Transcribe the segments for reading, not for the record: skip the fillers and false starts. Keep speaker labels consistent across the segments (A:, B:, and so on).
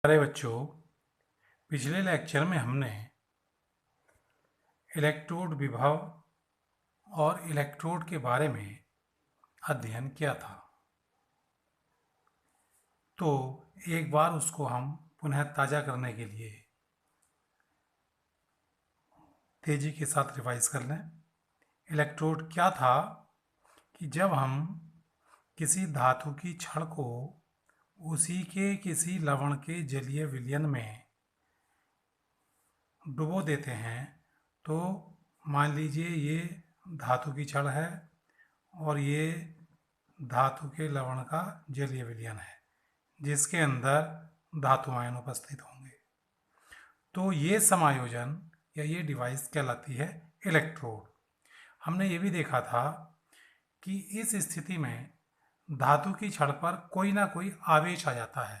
A: प्यारे बच्चों, पिछले लेक्चर में हमने इलेक्ट्रोड विभव और इलेक्ट्रोड के बारे में अध्ययन किया था। तो एक बार उसको हम पुनः ताज़ा करने के लिए तेज़ी के साथ रिवाइज कर लें। इलेक्ट्रोड क्या था कि जब हम किसी धातु की छड़ को उसी के किसी लवण के जलीय विलयन में डुबो देते हैं, तो मान लीजिए ये धातु की छड़ है और ये धातु के लवण का जलीय विलयन है जिसके अंदर धातु आयन उपस्थित होंगे। तो ये समायोजन या ये डिवाइस कहलाती है इलेक्ट्रोड। हमने ये भी देखा था कि इस स्थिति में धातु की छड़ पर कोई ना कोई आवेश आ जाता है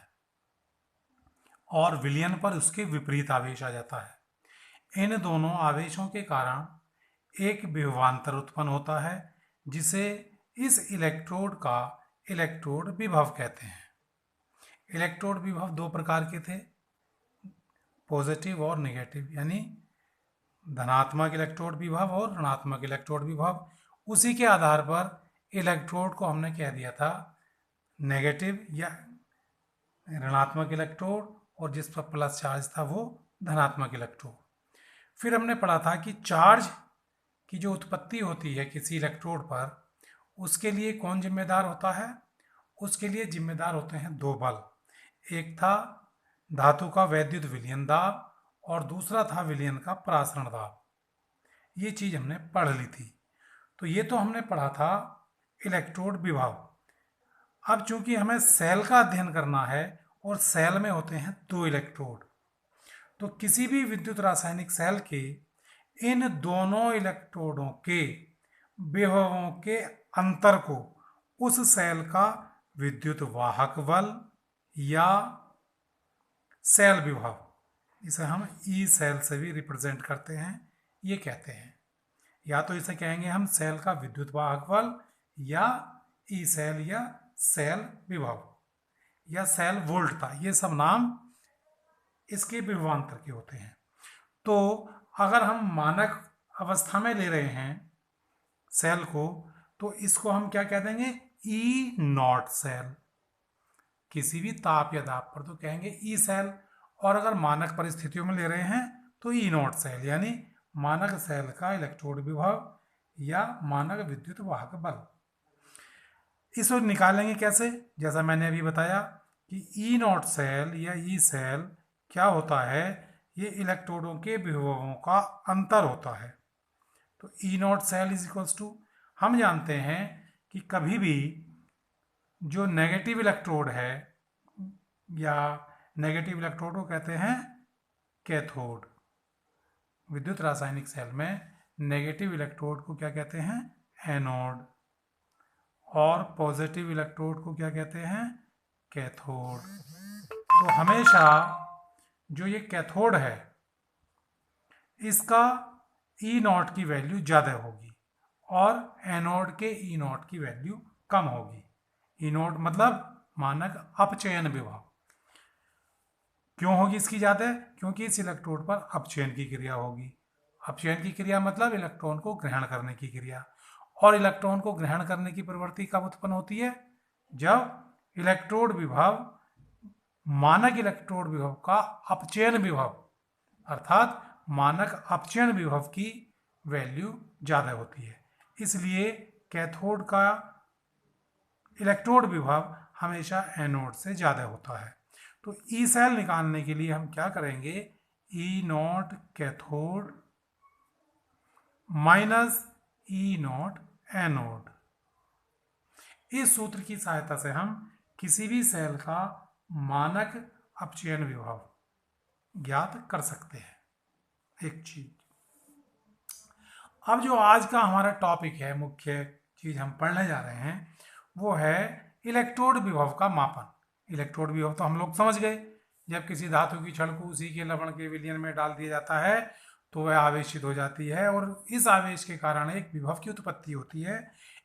A: और विलयन पर उसके विपरीत आवेश आ जाता है। इन दोनों आवेशों के कारण एक विभवांतर उत्पन्न होता है जिसे इस इलेक्ट्रोड का इलेक्ट्रोड विभव कहते हैं। इलेक्ट्रोड विभव दो प्रकार के थे, पॉजिटिव और नेगेटिव, यानी धनात्मक इलेक्ट्रोड विभव और ऋणात्मक इलेक्ट्रोड विभव। उसी के आधार पर इलेक्ट्रोड को हमने कह दिया था नेगेटिव या ऋणात्मक इलेक्ट्रोड, और जिस पर प्लस चार्ज था वो धनात्मक इलेक्ट्रोड। फिर हमने पढ़ा था कि चार्ज की जो उत्पत्ति होती है किसी इलेक्ट्रोड पर, उसके लिए कौन जिम्मेदार होता है? उसके लिए जिम्मेदार होते हैं दो बल। एक था धातु का वैद्युत विलयन दाब और दूसरा था विलयन का परासरण दाब। ये चीज़ हमने पढ़ ली थी। तो ये तो हमने पढ़ा था इलेक्ट्रोड विभव। अब चूंकि हमें सेल का अध्ययन करना है और सेल में होते हैं दो इलेक्ट्रोड, तो किसी भी विद्युत रासायनिक सेल के इन दोनों इलेक्ट्रोडों के विभवों के अंतर को उस सेल का विद्युत वाहक बल या सेल विभव, इसे हम ई सेल से भी रिप्रेजेंट करते हैं, ये कहते हैं। या तो इसे कहेंगे हम सेल का विद्युत वाहक बल या ई सेल या सेल विभव या सेल वोल्टता, ये सब नाम इसके विभवांतर के होते हैं। तो अगर हम मानक अवस्था में ले रहे हैं सेल को, तो इसको हम क्या कह देंगे? E naught cell. किसी भी ताप या दाब पर तो कहेंगे ई सेल, और अगर मानक परिस्थितियों में ले रहे हैं तो ई नॉट सेल, यानी मानक सेल का इलेक्ट्रोड विभव या मानक विद्युत वाहक बल। इसको निकालेंगे कैसे? जैसा मैंने अभी बताया कि ई नॉट सेल या ई सेल क्या होता है, ये इलेक्ट्रोडों के विभवों का अंतर होता है। तो E naught cell is equals to, हम जानते हैं कि कभी भी जो नेगेटिव इलेक्ट्रोड है या नेगेटिव इलेक्ट्रोड को कहते हैं कैथोड। विद्युत रासायनिक सेल में नेगेटिव इलेक्ट्रोड को क्या कहते हैं? एनोड। और पॉजिटिव इलेक्ट्रोड को क्या कहते हैं? कैथोड। तो हमेशा जो ये कैथोड है इसका ई नॉट की वैल्यू ज़्यादा होगी और एनोड के ई नॉट की वैल्यू कम होगी। ई नॉट मतलब मानक अपचयन विभव। क्यों होगी इसकी ज़्यादा? क्योंकि इस इलेक्ट्रोड पर अपचयन की क्रिया होगी। अपचयन की क्रिया मतलब इलेक्ट्रॉन को ग्रहण करने की क्रिया, और इलेक्ट्रॉन को ग्रहण करने की प्रवृत्ति कब उत्पन्न होती है? जब इलेक्ट्रोड विभव मानक इलेक्ट्रोड विभव का अपचयन विभव अर्थात मानक अपचयन विभव की वैल्यू ज़्यादा होती है। इसलिए कैथोड का इलेक्ट्रोड विभव हमेशा एनोड से ज़्यादा होता है। तो ई सेल निकालने के लिए हम क्या करेंगे? E naught cathode minus E naught anode. इस सूत्र की सहायता से हम किसी भी सेल का मानक अपचयन विभव ज्ञात कर सकते हैं। एक चीज, अब जो आज का हमारा टॉपिक है, मुख्य चीज हम पढ़ने जा रहे हैं, वो है इलेक्ट्रोड विभव का मापन। इलेक्ट्रोड विभव तो हम लोग समझ गए, जब किसी धातु की छड़ को उसी के लवण के विलयन में डाल दिया जाता है तो वह आवेशित हो जाती है और इस आवेश के कारण एक विभव की उत्पत्ति होती है।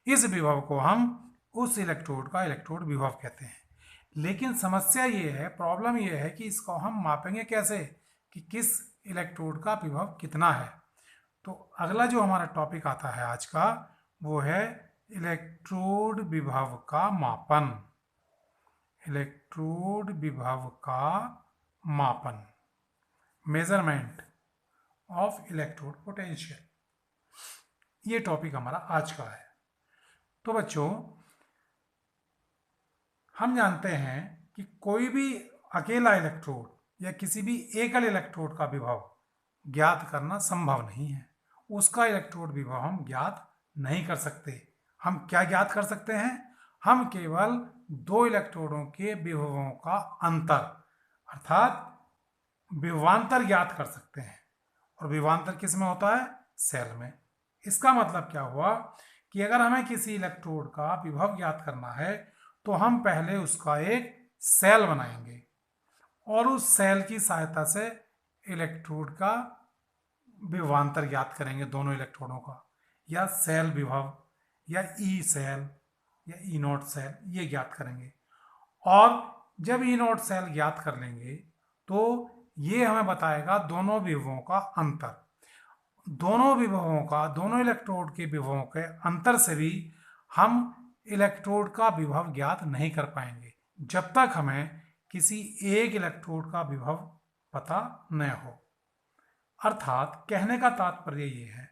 A: इस विभव को हम उस इलेक्ट्रोड का इलेक्ट्रोड विभव कहते हैं। लेकिन समस्या ये है, प्रॉब्लम ये है कि इसको हम मापेंगे कैसे कि किस इलेक्ट्रोड का विभव कितना है। तो अगला जो हमारा टॉपिक आता है आज का, वो है इलेक्ट्रोड विभव का मापन। इलेक्ट्रोड विभव का मापन, मेजरमेंट ऑफ इलेक्ट्रोड पोटेंशियल, ये टॉपिक हमारा आज का है। तो बच्चों, हम जानते हैं कि कोई भी अकेला इलेक्ट्रोड या किसी भी एकल इलेक्ट्रोड का विभव ज्ञात करना संभव नहीं है। उसका इलेक्ट्रोड विभव हम ज्ञात नहीं कर सकते। हम क्या ज्ञात कर सकते हैं? हम केवल दो इलेक्ट्रोडों के विभवों का अंतर अर्थात विभवांतर ज्ञात कर सकते हैं। और विभवांतर किस में होता है? सेल में। इसका मतलब क्या हुआ कि अगर हमें किसी इलेक्ट्रोड का विभव ज्ञात करना है तो हम पहले उसका एक सेल बनाएंगे और उस सेल की सहायता से इलेक्ट्रोड का विभवांतर ज्ञात करेंगे, दोनों इलेक्ट्रोडों का, या सेल विभव या ई सेल या ई नॉट सेल, ये ज्ञात करेंगे। और जब ई नॉट सेल ज्ञात कर लेंगे तो ये हमें बताएगा दोनों विभवों का अंतर। दोनों विभवों का, दोनों इलेक्ट्रोड के विभवों के अंतर से भी हम इलेक्ट्रोड का विभव ज्ञात नहीं कर पाएंगे जब तक हमें किसी एक इलेक्ट्रोड का विभव पता न हो। अर्थात कहने का तात्पर्य ये है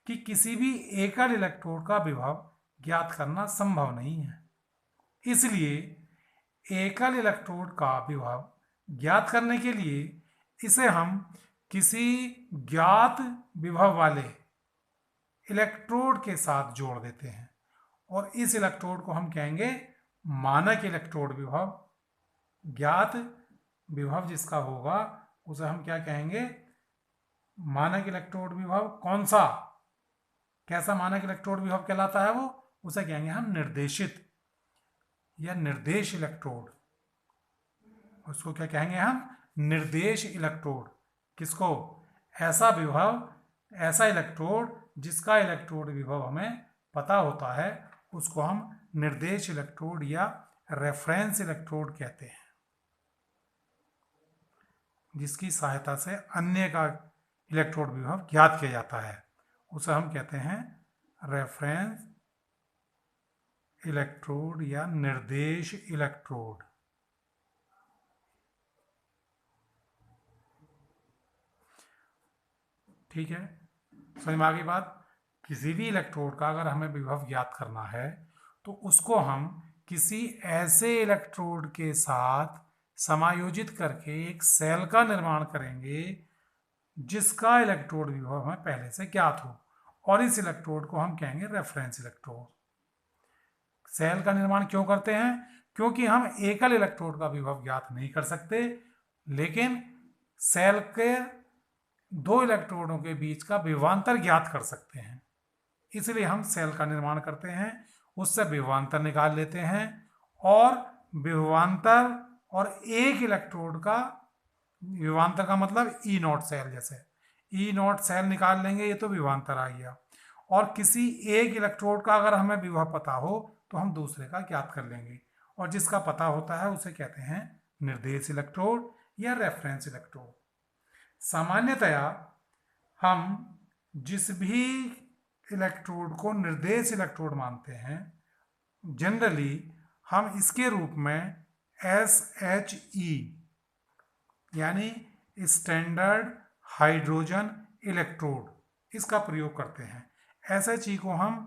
A: कि किसी भी एकल इलेक्ट्रोड का विभव ज्ञात करना संभव नहीं है। इसलिए एकल इलेक्ट्रोड का विभव ज्ञात करने के लिए इसे हम किसी ज्ञात विभव वाले इलेक्ट्रोड के साथ जोड़ देते हैं और इस इलेक्ट्रोड को हम कहेंगे मानक इलेक्ट्रोड विभव। ज्ञात विभव जिसका होगा उसे हम क्या कहेंगे? मानक इलेक्ट्रोड विभव। कौन सा, कैसा मानक इलेक्ट्रोड विभव कहलाता है वो? उसे कहेंगे हम निर्देशित या निर्देश इलेक्ट्रोड। उसको क्या कहेंगे हम? निर्देश इलेक्ट्रोड। किसको? ऐसा विभव, ऐसा इलेक्ट्रोड जिसका इलेक्ट्रोड विभव हमें पता होता है, उसको हम निर्देश इलेक्ट्रोड या रेफरेंस इलेक्ट्रोड कहते हैं, जिसकी सहायता से अन्य का इलेक्ट्रोड विभव ज्ञात किया जाता है। उसे हम कहते हैं रेफरेंस इलेक्ट्रोड या निर्देश इलेक्ट्रोड। ठीक है, समझ में आ गई बात? किसी भी इलेक्ट्रोड का अगर हमें विभव ज्ञात करना है तो उसको हम किसी ऐसे इलेक्ट्रोड के साथ समायोजित करके एक सेल का निर्माण करेंगे जिसका इलेक्ट्रोड विभव हमें पहले से ज्ञात हो, और इस इलेक्ट्रोड को हम कहेंगे रेफरेंस इलेक्ट्रोड। सेल का निर्माण क्यों करते हैं? क्योंकि हम एकल इलेक्ट्रोड का विभव ज्ञात नहीं कर सकते, लेकिन सेल के दो इलेक्ट्रोडों के बीच का विभवांतर ज्ञात कर सकते हैं। इसलिए हम सेल का निर्माण करते हैं, उससे विभवांतर निकाल लेते हैं और विभवांतर और एक इलेक्ट्रोड का विभवांतर का मतलब ई नॉट सेल, जैसे ई नॉट सेल निकाल लेंगे, ये तो विभवांतर आ गया। और किसी एक इलेक्ट्रोड का अगर हमें विभव पता हो तो हम दूसरे का ज्ञात कर लेंगे, और जिसका पता होता है उसे कहते हैं निर्देश इलेक्ट्रोड या रेफरेंस इलेक्ट्रोड। सामान्यतया हम जिस भी इलेक्ट्रोड को निर्देश इलेक्ट्रोड मानते हैं, जनरली हम इसके रूप में SHE यानी स्टैंडर्ड हाइड्रोजन इलेक्ट्रोड, इसका प्रयोग करते हैं। SHE को हम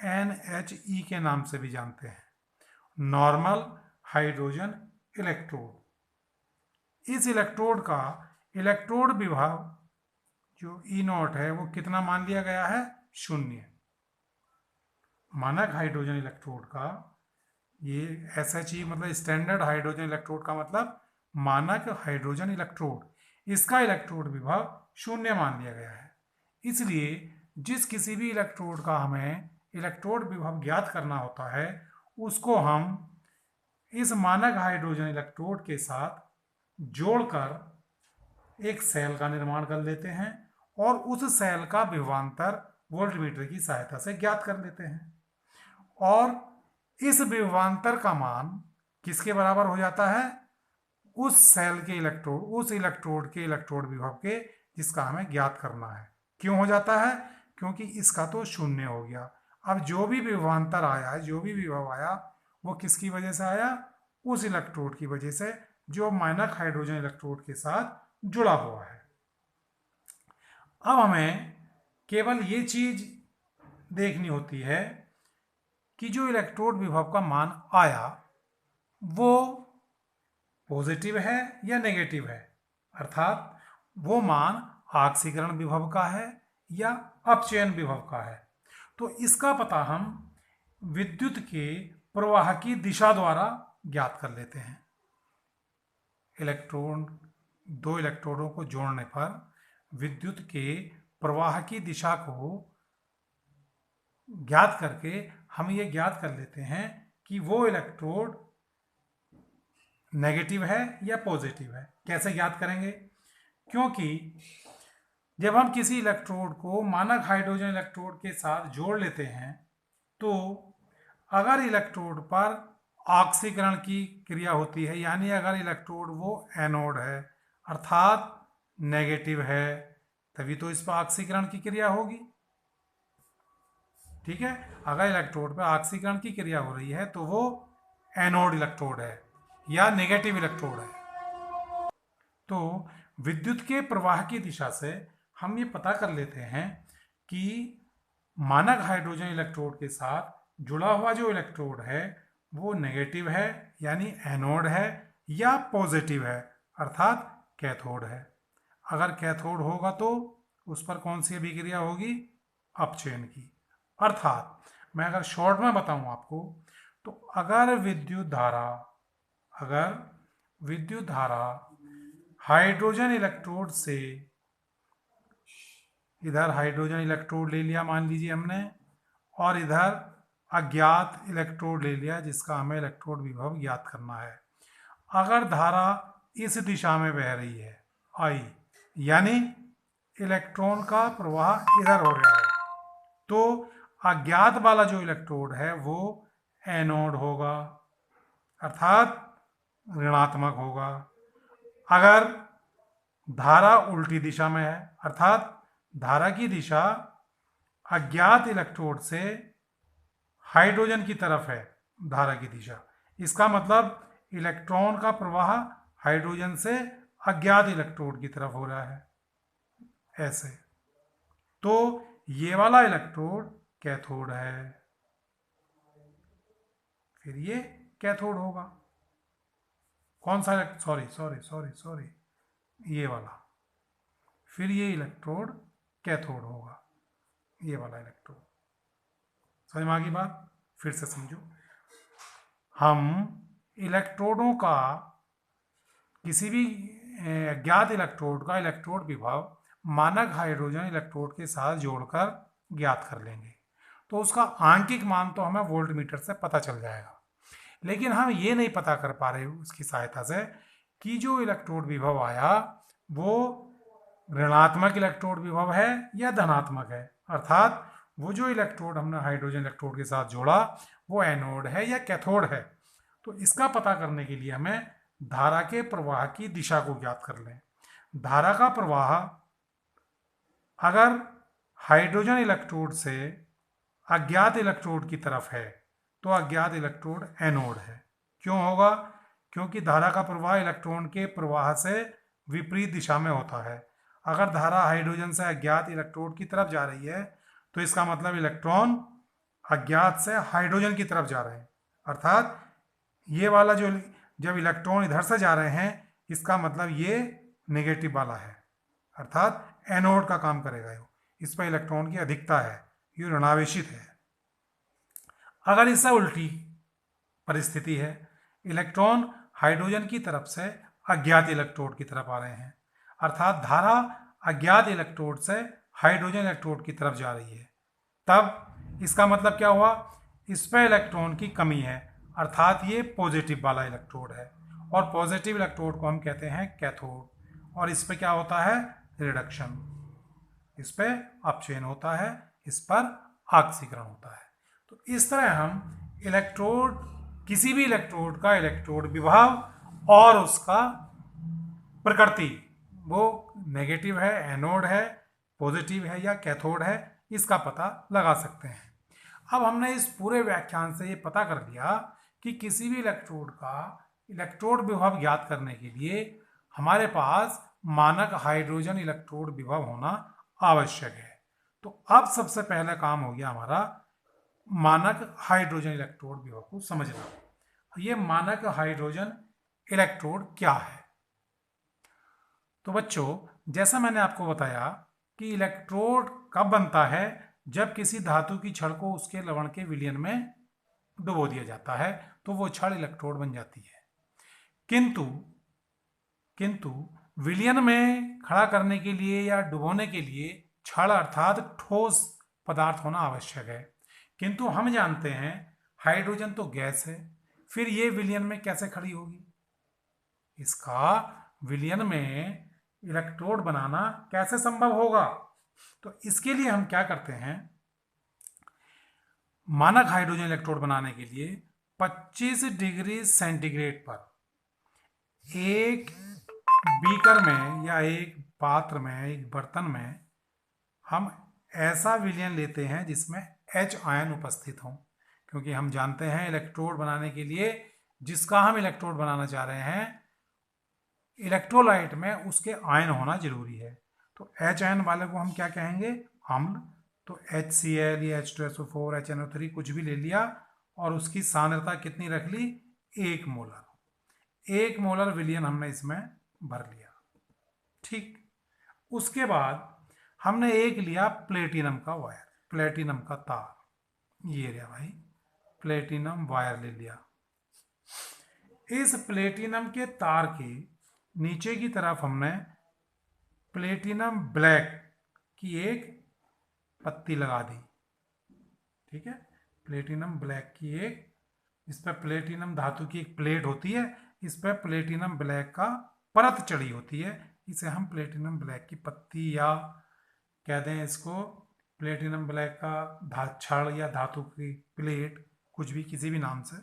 A: NHE के नाम से भी जानते हैं, नॉर्मल हाइड्रोजन इलेक्ट्रोड। इस इलेक्ट्रोड का इलेक्ट्रोड विभव जो ई नॉट है वो कितना मान लिया गया है? 0। मानक हाइड्रोजन इलेक्ट्रोड का ये SHE मतलब स्टैंडर्ड हाइड्रोजन इलेक्ट्रोड का मतलब मानक हाइड्रोजन इलेक्ट्रोड, इसका इलेक्ट्रोड विभव 0 मान लिया गया है। इसलिए जिस किसी भी इलेक्ट्रोड का हमें इलेक्ट्रोड विभव ज्ञात करना होता है उसको हम इस मानक हाइड्रोजन इलेक्ट्रोड के साथ जोड़कर एक सेल का निर्माण कर लेते हैं और उस सेल का विभवांतर वोल्टमीटर की सहायता से ज्ञात कर लेते हैं। और इस विभवांतर का मान किसके बराबर हो जाता है? उस सेल के इलेक्ट्रोड, उस इलेक्ट्रोड के इलेक्ट्रोड विभव के जिसका हमें ज्ञात करना है। क्यों हो जाता है? क्योंकि इसका तो शून्य हो गया। अब जो भी विभवांतर आया है, जो भी विभव आया, वो किसकी वजह से आया? उस इलेक्ट्रोड की वजह से जो माइनक हाइड्रोजन इलेक्ट्रोड के साथ जुड़ा हुआ है। अब हमें केवल ये चीज देखनी होती है कि जो इलेक्ट्रोड विभव का मान आया वो पॉजिटिव है या नेगेटिव है, अर्थात वो मान आक्सीकरण विभव का है या अपचयन विभव का है। तो इसका पता हम विद्युत के प्रवाह की दिशा द्वारा ज्ञात कर लेते हैं। इलेक्ट्रॉन, दो इलेक्ट्रोडों को जोड़ने पर विद्युत के प्रवाह की दिशा को ज्ञात करके हम ये ज्ञात कर लेते हैं कि वो इलेक्ट्रोड नेगेटिव है या पॉजिटिव है। कैसे ज्ञात करेंगे? क्योंकि जब हम किसी इलेक्ट्रोड को मानक हाइड्रोजन इलेक्ट्रोड के साथ जोड़ लेते हैं तो अगर इलेक्ट्रोड पर ऑक्सीकरण की क्रिया होती है, यानी अगर इलेक्ट्रोड वो एनोड है अर्थात नेगेटिव है, तभी तो इस पर ऑक्सीकरण की क्रिया होगी। ठीक है, अगर इलेक्ट्रोड पर ऑक्सीकरण की क्रिया हो रही है तो वो एनोड इलेक्ट्रोड है या नेगेटिव इलेक्ट्रोड है। तो विद्युत के प्रवाह की दिशा से हम ये पता कर लेते हैं कि मानक हाइड्रोजन इलेक्ट्रोड के साथ जुड़ा हुआ जो इलेक्ट्रोड है वो नेगेटिव है यानी एनोड है या पॉजिटिव है अर्थात कैथोड है। अगर कैथोड होगा तो उस पर कौन सी अभिक्रिया होगी? अपचयन की। अर्थात मैं अगर शॉर्ट में बताऊं आपको तो अगर विद्युत धारा हाइड्रोजन इलेक्ट्रोड से, इधर हाइड्रोजन इलेक्ट्रोड ले लिया मान लीजिए हमने, और इधर अज्ञात इलेक्ट्रोड ले लिया जिसका हमें इलेक्ट्रोड विभव ज्ञात करना है। अगर धारा इस दिशा में बह रही है आई, यानी इलेक्ट्रॉन का प्रवाह इधर हो रहा है, तो अज्ञात वाला जो इलेक्ट्रोड है वो एनोड होगा अर्थात ऋणात्मक होगा। अगर धारा उल्टी दिशा में है अर्थात धारा की दिशा अज्ञात इलेक्ट्रोड से हाइड्रोजन की तरफ है, धारा की दिशा, इसका मतलब इलेक्ट्रॉन का प्रवाह हाइड्रोजन से अज्ञात इलेक्ट्रोड की तरफ हो रहा है, ऐसे। तो ये वाला इलेक्ट्रोड कैथोड है, फिर ये कैथोड होगा। कौन सा? सॉरी, ये वाला, फिर ये इलेक्ट्रोड कैथोड होगा, ये वाला इलेक्ट्रोड। समझ में आ गई बात? फिर से समझो, हम इलेक्ट्रोडों का, किसी भी ज्ञात इलेक्ट्रोड का इलेक्ट्रोड विभव मानक हाइड्रोजन इलेक्ट्रोड के साथ जोड़कर ज्ञात कर लेंगे तो उसका आंकिक मान तो हमें वोल्टमीटर से पता चल जाएगा। लेकिन हम ये नहीं पता कर पा रहे उसकी सहायता से कि जो इलेक्ट्रोड विभव आया वो ऋणात्मक इलेक्ट्रोड विभव है या धनात्मक है, अर्थात वो जो इलेक्ट्रोड हमने हाइड्रोजन इलेक्ट्रोड के साथ जोड़ा वो एनोड है या कैथोड है। तो इसका पता करने के लिए हमें धारा के प्रवाह की दिशा को ज्ञात कर लें। धारा का प्रवाह अगर हाइड्रोजन इलेक्ट्रोड से अज्ञात इलेक्ट्रोड की तरफ है तो अज्ञात इलेक्ट्रोड एनोड है। क्यों होगा? क्योंकि धारा का प्रवाह इलेक्ट्रॉन के प्रवाह से विपरीत दिशा में होता है। अगर धारा हाइड्रोजन से अज्ञात इलेक्ट्रोड की तरफ जा रही है तो इसका मतलब इलेक्ट्रॉन अज्ञात से हाइड्रोजन की तरफ जा रहे हैं, अर्थात ये वाला जो, जब इलेक्ट्रॉन इधर से जा रहे हैं इसका मतलब ये नेगेटिव वाला है अर्थात एनोड का काम करेगा, इस पर इलेक्ट्रॉन की अधिकता है, ये ऋणावेशित है। अगर इससे उल्टी परिस्थिति है, इलेक्ट्रॉन हाइड्रोजन की तरफ से अज्ञात इलेक्ट्रोड की तरफ आ रहे हैं, अर्थात धारा अज्ञात इलेक्ट्रोड से हाइड्रोजन इलेक्ट्रोड की तरफ जा रही है, तब इसका मतलब क्या हुआ? इस पर इलेक्ट्रॉन की कमी है अर्थात ये पॉजिटिव वाला इलेक्ट्रोड है और पॉजिटिव इलेक्ट्रोड को हम कहते हैं कैथोड, और इस पर क्या होता है? रिडक्शन, इस पर अपचयन होता है, इस पर ऑक्सीकरण होता है। तो इस तरह हम इलेक्ट्रोड किसी भी इलेक्ट्रोड का इलेक्ट्रोड विभव और उसका प्रकृति, वो नेगेटिव है, एनोड है, पॉजिटिव है या कैथोड है, इसका पता लगा सकते हैं। अब हमने इस पूरे व्याख्यान से ये पता कर लिया कि किसी भी इलेक्ट्रोड का इलेक्ट्रोड विभव ज्ञात करने के लिए हमारे पास मानक हाइड्रोजन इलेक्ट्रोड विभव होना आवश्यक है। तो अब सबसे पहला काम हो गया हमारा मानक हाइड्रोजन इलेक्ट्रोड विभव को समझना। ये मानक हाइड्रोजन इलेक्ट्रोड क्या है? तो बच्चों, जैसा मैंने आपको बताया कि इलेक्ट्रोड कब बनता है, जब किसी धातु की छड़ को उसके लवण के विलयन में डुबो दिया जाता है तो वो छड़ इलेक्ट्रोड बन जाती है। किंतु विलयन में खड़ा करने के लिए या डुबोने के लिए छड़ अर्थात ठोस पदार्थ होना आवश्यक है। किंतु हम जानते हैं हाइड्रोजन तो गैस है, फिर ये विलयन में कैसे खड़ी होगी? इसका विलयन में इलेक्ट्रोड बनाना कैसे संभव होगा? तो इसके लिए हम क्या करते हैं, मानक हाइड्रोजन इलेक्ट्रोड बनाने के लिए 25 डिग्री सेंटीग्रेड पर एक बीकर में या एक पात्र में, एक बर्तन में हम ऐसा विलयन लेते हैं जिसमें H आयन उपस्थित हो, क्योंकि हम जानते हैं इलेक्ट्रोड बनाने के लिए जिसका हम इलेक्ट्रोड बनाना चाह रहे हैं इलेक्ट्रोलाइट में उसके आयन होना जरूरी है। तो H आयन वाले को हम क्या कहेंगे? अम्ल। तो HCl या H2SO4 HNO3 कुछ भी ले लिया और उसकी सांद्रता कितनी रख ली? 1 मोलर। 1 मोलर विलयन हमने इसमें भर लिया। ठीक, उसके बाद हमने एक लिया प्लेटिनम का वायर, प्लेटिनम का तार, ये लिया भाई, प्लेटिनम वायर ले लिया। इस प्लेटिनम के तार के नीचे की तरफ हमने प्लेटिनम ब्लैक की एक पत्ती लगा दी। ठीक है, प्लेटिनम ब्लैक की एक, इस पर प्लेटिनम धातु की एक प्लेट होती है, इस पर प्लेटिनम ब्लैक का परत चढ़ी होती है, इसे हम प्लेटिनम ब्लैक की पत्ती या कह दें इसको प्लेटिनम ब्लैक का छड़ या धातु की प्लेट, कुछ भी किसी भी नाम से।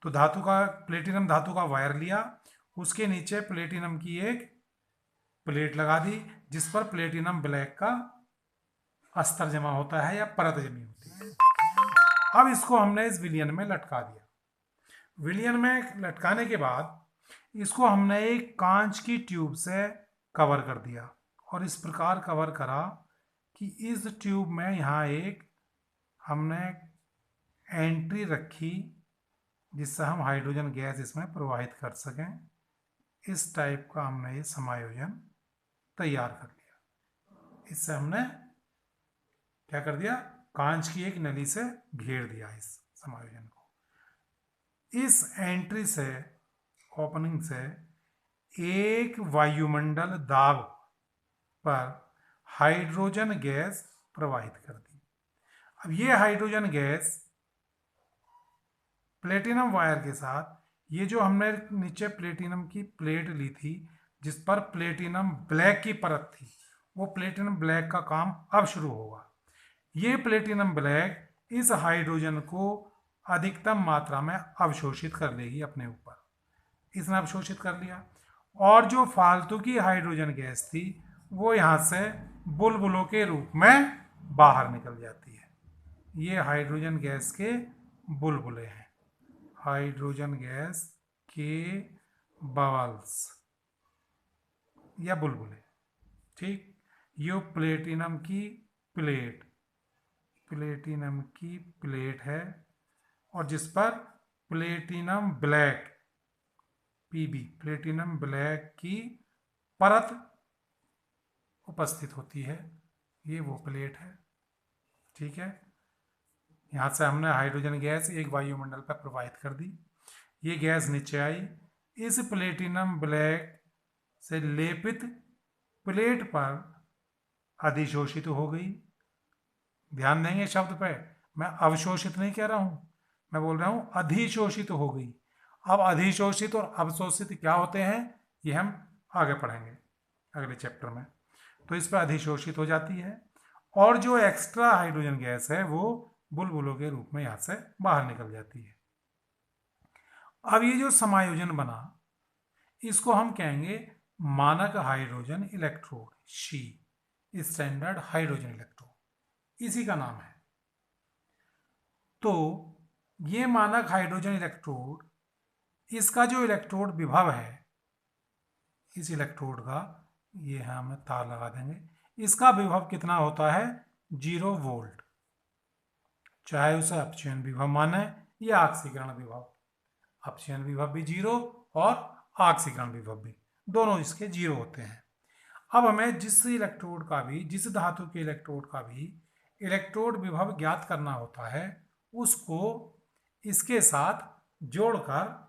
A: तो धातु का प्लेटिनम धातु का वायर लिया, उसके नीचे प्लेटिनम की एक प्लेट लगा दी जिस पर प्लेटिनम ब्लैक का अस्तर जमा होता है या परत जमी होती है। अब इसको हमने इस विलयन में लटका दिया। विलयन में लटकाने के बाद इसको हमने एक कांच की ट्यूब से कवर कर दिया और इस प्रकार कवर करा कि इस ट्यूब में यहाँ एक हमने एंट्री रखी जिससे हम हाइड्रोजन गैस इसमें प्रवाहित कर सकें। इस टाइप का हमने ये समायोजन तैयार कर लिया। इससे हमने क्या कर दिया? कांच की एक नली से घेर दिया इस समायोजन को। इस एंट्री से, ओपनिंग से एक वायुमंडल दाब पर हाइड्रोजन गैस प्रवाहित कर दी। अब ये हाइड्रोजन गैस प्लेटिनम वायर के साथ, ये जो हमने नीचे प्लेटिनम की प्लेट ली थी जिस पर प्लेटिनम ब्लैक की परत थी, वो प्लेटिनम ब्लैक का काम अब शुरू होगा। ये प्लेटिनम ब्लैक इस हाइड्रोजन को अधिकतम मात्रा में अवशोषित कर लेगी अपने ऊपर। इसने अवशोषित कर लिया और जो फालतू की हाइड्रोजन गैस थी वो यहाँ से बुलबुलों के रूप में बाहर निकल जाती है। ये हाइड्रोजन गैस के बुलबुले हैं, हाइड्रोजन गैस के बबल्स या बुलबुले। ठीक, ये प्लेटिनम की प्लेट, प्लेटिनम की प्लेट है और जिस पर platinum black PB, platinum black की परत उपस्थित होती है। ये वो प्लेट है। ठीक है, यहाँ से हमने हाइड्रोजन गैस एक वायुमंडल पर प्रवाहित कर दी। ये गैस नीचे आई, इस प्लेटिनम ब्लैक से लेपित प्लेट पर अधिशोषित हो गई। ध्यान देंगे शब्द पे, मैं अवशोषित नहीं कह रहा हूँ, मैं बोल रहा हूँ अधिशोषित हो गई। अब अधिशोषित और अवशोषित क्या होते हैं ये हम आगे पढ़ेंगे अगले चैप्टर में। तो इस पर अधिशोषित हो जाती है और जो एक्स्ट्रा हाइड्रोजन गैस है वो बुलबुलों के रूप में यहाँ से बाहर निकल जाती है। अब ये जो समायोजन बना इसको हम कहेंगे मानक hydrogen electrode, she, standard hydrogen electrode, इसी का नाम है। तो ये मानक हाइड्रोजन इलेक्ट्रोड, इसका जो इलेक्ट्रोड विभव है, इस इलेक्ट्रोड का, ये है, हमें तार लगा देंगे, इसका विभव कितना होता है, 0 वोल्ट, चाहे उसे अपचयन विभव माने या ऑक्सीकरण विभव। अपचयन विभव भी 0 और ऑक्सीकरण विभव भी, दोनों इसके 0 होते हैं। अब हमें जिस इलेक्ट्रोड का भी, जिस धातु के इलेक्ट्रोड का भी इलेक्ट्रोड विभव ज्ञात करना होता है, उसको इसके साथ जोड़कर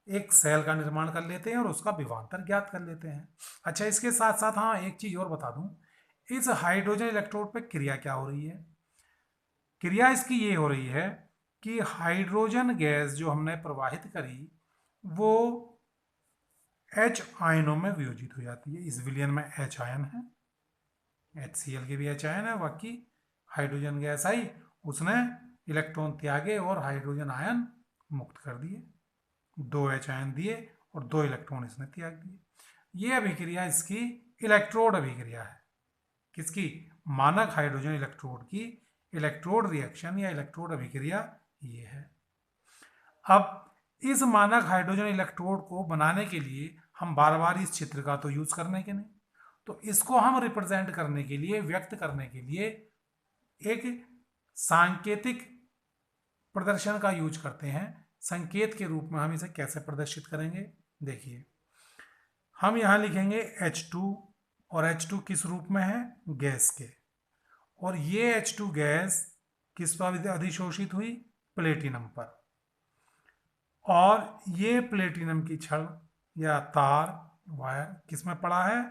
A: एक सेल का निर्माण कर लेते हैं और उसका विभवांतर ज्ञात कर लेते हैं। अच्छा, इसके साथ साथ हाँ एक चीज और बता दूं, इस हाइड्रोजन इलेक्ट्रोड पे क्रिया क्या हो रही है। क्रिया इसकी ये हो रही है कि हाइड्रोजन गैस जो हमने प्रवाहित करी वो H आयनों में वियोजित हो जाती है। इस विलयन में H आयन है, HCl के भी H आयन है, बाकी हाइड्रोजन गैस आई, उसने इलेक्ट्रॉन त्यागे और हाइड्रोजन आयन मुक्त कर दिए, 2 H आयन दिए और 2 इलेक्ट्रॉन इसने त्याग दिए। ये अभिक्रिया इसकी इलेक्ट्रोड अभिक्रिया है। किसकी, मानक हाइड्रोजन इलेक्ट्रोड की इलेक्ट्रोड रिएक्शन या इलेक्ट्रोड अभिक्रिया ये है। अब इस मानक हाइड्रोजन इलेक्ट्रोड को बनाने के लिए हम बार बार इस चित्र का तो यूज करने के नहीं, तो इसको हम रिप्रेजेंट करने के लिए, व्यक्त करने के लिए एक सांकेतिक प्रदर्शन का यूज करते हैं। संकेत के रूप में हम इसे कैसे प्रदर्शित करेंगे, देखिए, हम यहां लिखेंगे H2, और H2 किस रूप में है, गैस के, और ये H2 गैस किस पर अधिशोषित हुई, प्लेटिनम पर, और ये प्लेटिनम की छड़ या तार, वायर किस में पड़ा है,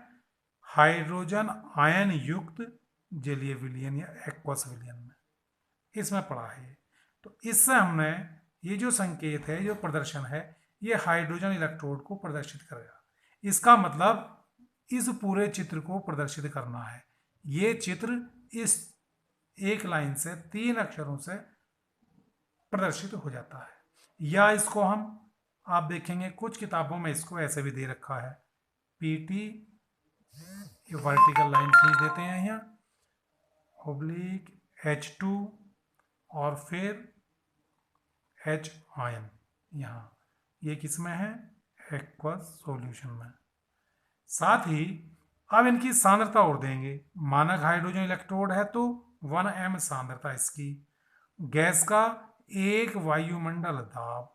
A: हाइड्रोजन आयन युक्त जलीय विलयन या एक्वस विलयन में, इसमें पड़ा है। तो इससे हमने ये जो संकेत है, जो प्रदर्शन है, ये हाइड्रोजन इलेक्ट्रोड को प्रदर्शित करेगा। इसका मतलब इस पूरे चित्र को प्रदर्शित करना है। ये चित्र इस एक लाइन से 3 अक्षरों से प्रदर्शित हो जाता है। या इसको हम, आप देखेंगे कुछ किताबों में इसको ऐसे भी दे रखा है, पीटी, ये वर्टिकल लाइन खींच देते हैं यहाँ, ऑब्लिक H2 और फिर H आयन, यहाँ ये किस में है, एक्वस सॉल्यूशन में। साथ ही अब इनकी सांद्रता और देंगे। मानक हाइड्रोजन इलेक्ट्रोड है तो 1m सांद्रता इसकी, गैस का 1 वायुमंडल दाब,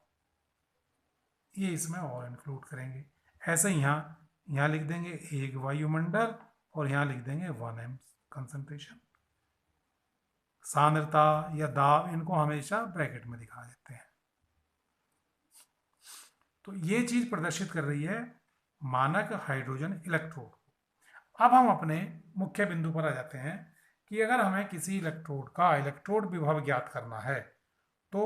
A: ये इसमें और इंक्लूड करेंगे। ऐसे यहाँ लिख देंगे 1 वायुमंडल और यहाँ लिख देंगे 1m कंसंट्रेशन। सांद्रता या दाब इनको हमेशा ब्रैकेट में दिखा देते हैं। तो ये चीज प्रदर्शित कर रही है मानक हाइड्रोजन इलेक्ट्रोड। अब हम अपने मुख्य बिंदु पर आ जाते हैं कि अगर हमें किसी इलेक्ट्रोड का इलेक्ट्रोड विभव ज्ञात करना है तो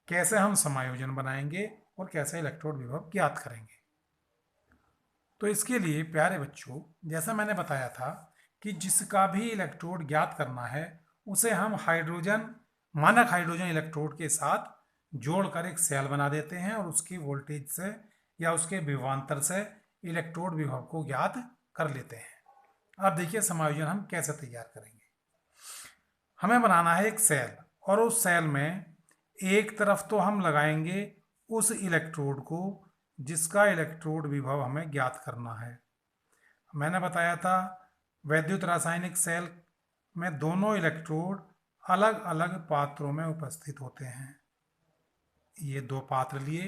A: कैसे हम समायोजन बनाएंगे और कैसे इलेक्ट्रोड विभव ज्ञात करेंगे। तो इसके लिए प्यारे बच्चों, जैसा मैंने बताया था कि जिसका भी इलेक्ट्रोड ज्ञात करना है उसे हम हाइड्रोजन, मानक हाइड्रोजन इलेक्ट्रोड के साथ जोड़कर एक सेल बना देते हैं और उसकी वोल्टेज से या उसके विभवांतर से इलेक्ट्रोड विभव को ज्ञात कर लेते हैं। अब देखिए समायोजन हम कैसे तैयार करेंगे। हमें बनाना है एक सेल, और उस सेल में एक तरफ तो हम लगाएंगे उस इलेक्ट्रोड को जिसका इलेक्ट्रोड विभव हमें ज्ञात करना है। मैंने बताया था वैद्युत रासायनिक सेल में दोनों इलेक्ट्रोड अलग अलग पात्रों में उपस्थित होते हैं। ये 2 पात्र लिए,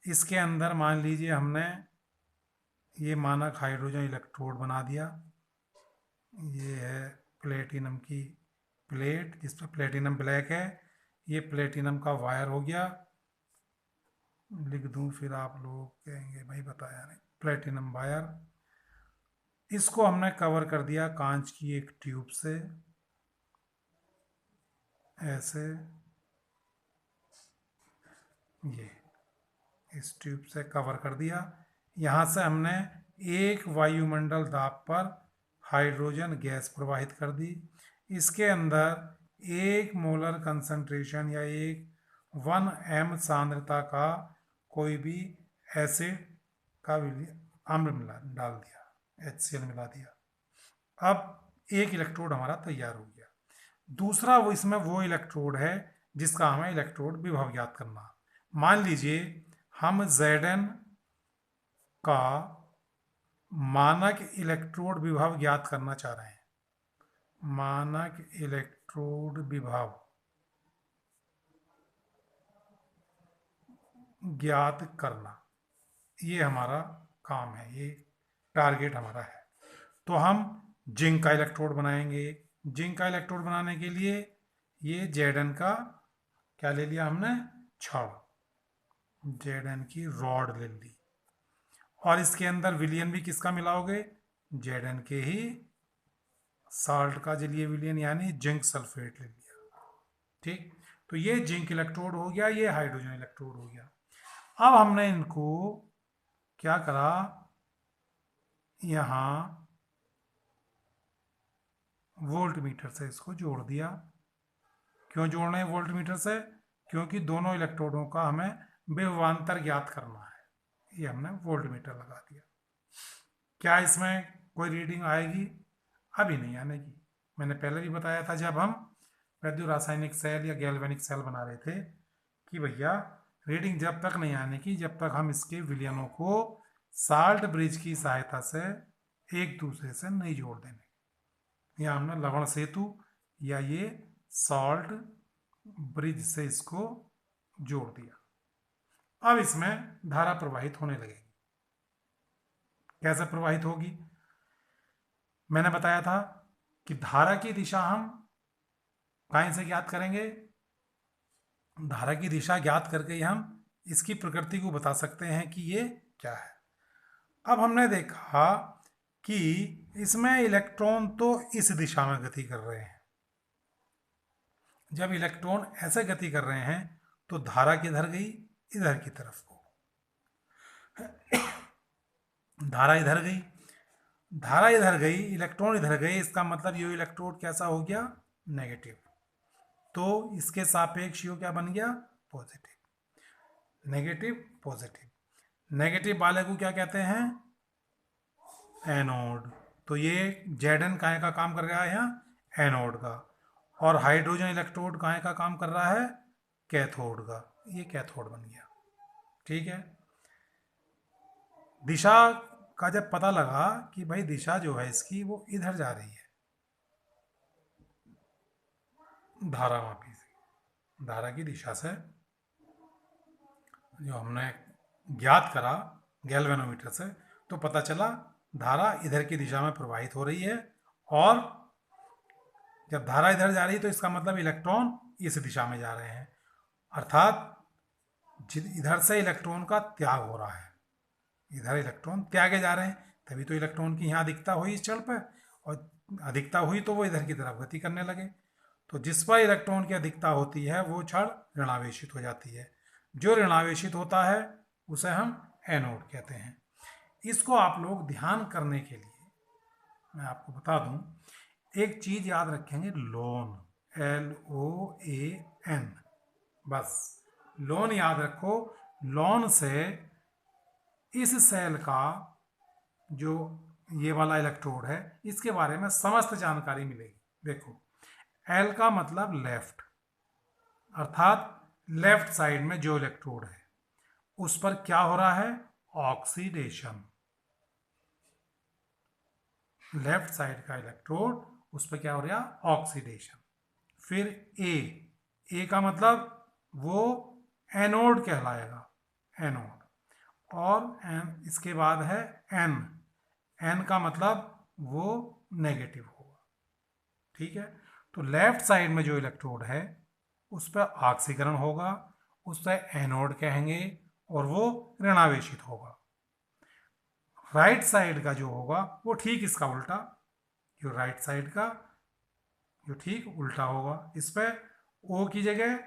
A: इसके अंदर मान लीजिए हमने ये मानक हाइड्रोजन इलेक्ट्रोड बना दिया। ये है प्लेटिनम की प्लेट जिस पर प्लेटिनम ब्लैक है, ये प्लेटिनम का वायर हो गया, लिख दूं फिर आप लोग कहेंगे भाई बताया नहीं, प्लेटिनम वायर। इसको हमने कवर कर दिया कांच की एक ट्यूब से, ऐसे, ये इस ट्यूब से कवर कर दिया। यहाँ से हमने 1 वायुमंडल दाब पर हाइड्रोजन गैस प्रवाहित कर दी। इसके अंदर 1 मोलर कंसंट्रेशन या 1 1 m सांद्रता का कोई भी एसिड का अम्ल डाल दिया, HCl मिला दिया। अब एक इलेक्ट्रोड हमारा तैयार हो गया। दूसरा वो इसमें वो इलेक्ट्रोड है जिसका हमें इलेक्ट्रोड विभव ज्ञात करना। मान लीजिए हम Zn का मानक इलेक्ट्रोड विभव ज्ञात करना चाह रहे हैं। मानक इलेक्ट्रोड विभव ज्ञात करना, ये हमारा काम है, ये टारगेट हमारा है। तो हम जिंक का इलेक्ट्रोड बनाएंगे। जिंक का इलेक्ट्रोड बनाने के लिए ये Zn का क्या ले लिया हमने, छड़, Zn की रॉड ले ली, और इसके अंदर विलियन भी किसका मिलाओगे, Zn के ही साल्ट का जलीय विलियन यानी जिंक सल्फेट ले लिया। ठीक, तो ये जिंक इलेक्ट्रोड हो गया, ये हाइड्रोजन इलेक्ट्रोड हो गया। अब हमने इनको क्या करा, यहाँ वोल्ट मीटर से इसको जोड़ दिया। क्यों जोड़ना है वोल्ट मीटर से, क्योंकि दोनों इलेक्ट्रोडों का हमें विभवांतर ज्ञात करना है। ये हमने वोल्ट मीटर लगा दिया। क्या इसमें कोई रीडिंग आएगी, अभी नहीं आने की। मैंने पहले भी बताया था जब हम वैद्युत रासायनिक सेल या गैल्वेनिक सेल बना रहे थे कि भैया रीडिंग जब तक नहीं आने की जब तक हम इसके विलयनों को साल्ट ब्रिज की सहायता से एक दूसरे से नहीं जोड़ देंगे। यहाँ हमने लवण सेतु या ये सॉल्ट ब्रिज से इसको जोड़ दिया। अब इसमें धारा प्रवाहित होने लगेगी। कैसे प्रवाहित होगी, मैंने बताया था कि धारा की दिशा हम कहीं से ज्ञात करेंगे, धारा की दिशा ज्ञात करके ही हम इसकी प्रकृति को बता सकते हैं कि ये क्या है। अब हमने देखा कि इसमें इलेक्ट्रॉन तो इस दिशा में गति कर रहे हैं। जब इलेक्ट्रॉन ऐसे गति कर रहे हैं तो धारा किधर गई, इधर की तरफ को। धारा इधर गई, धारा इधर गई, इलेक्ट्रॉन इधर गए, इसका मतलब ये इलेक्ट्रोड कैसा हो गया, नेगेटिव। तो इसके सापेक्ष यो क्या बन गया, पॉजिटिव। नेगेटिव पॉजिटिव, नेगेटिव वाले को क्या कहते हैं, एनोड। तो ये Zn काहे का काम कर रहा है यहाँ, एनोड का, और हाइड्रोजन इलेक्ट्रोड काहे का काम कर रहा है, कैथोड का। ये कैथोड बन गया। ठीक है, दिशा का जब पता लगा कि भाई दिशा जो है इसकी वो इधर जा रही है, धारा मापी से, धारा की दिशा से जो हमने ज्ञात करा गैल्वेनोमीटर से, तो पता चला धारा इधर की दिशा में प्रवाहित हो रही है। और जब धारा इधर जा रही है तो इसका मतलब इलेक्ट्रॉन इस दिशा में जा रहे हैं, अर्थात इधर से इलेक्ट्रॉन का त्याग हो रहा है, इधर इलेक्ट्रॉन त्यागे जा रहे हैं, तभी तो इलेक्ट्रॉन की यहाँ अधिकता हुई इस क्षण पर, और अधिकता हुई तो वो इधर की तरफ गति करने लगे। तो जिस पर इलेक्ट्रॉन की अधिकता होती है वो क्षण ऋणावेशित हो जाती है। जो ऋणावेशित होता है उसे हम एनोड कहते हैं। इसको आप लोग ध्यान करने के लिए मैं आपको बता दूं, एक चीज याद रखेंगे, लोन, LOAN, बस लोन याद रखो। लोन से इस सेल का जो ये वाला इलेक्ट्रोड है इसके बारे में समस्त जानकारी मिलेगी। देखो, L का मतलब लेफ्ट, अर्थात लेफ्ट साइड में जो इलेक्ट्रोड है उस पर क्या हो रहा है, ऑक्सीडेशन। लेफ्ट साइड का इलेक्ट्रोड उस पर क्या हो रहा है, ऑक्सीडेशन। फिर ए का मतलब वो एनोड कहलाएगा, एनोड। और इसके बाद है एन का मतलब वो नेगेटिव होगा। ठीक है, तो लेफ्ट साइड में जो इलेक्ट्रोड है उस पर ऑक्सीकरण होगा, उस पर एनोड कहेंगे, और वो ऋणावेशित होगा। राइट साइड का जो होगा वो ठीक इसका उल्टा, जो राइट साइड का जो ठीक उल्टा होगा, इस पर ओ की जगह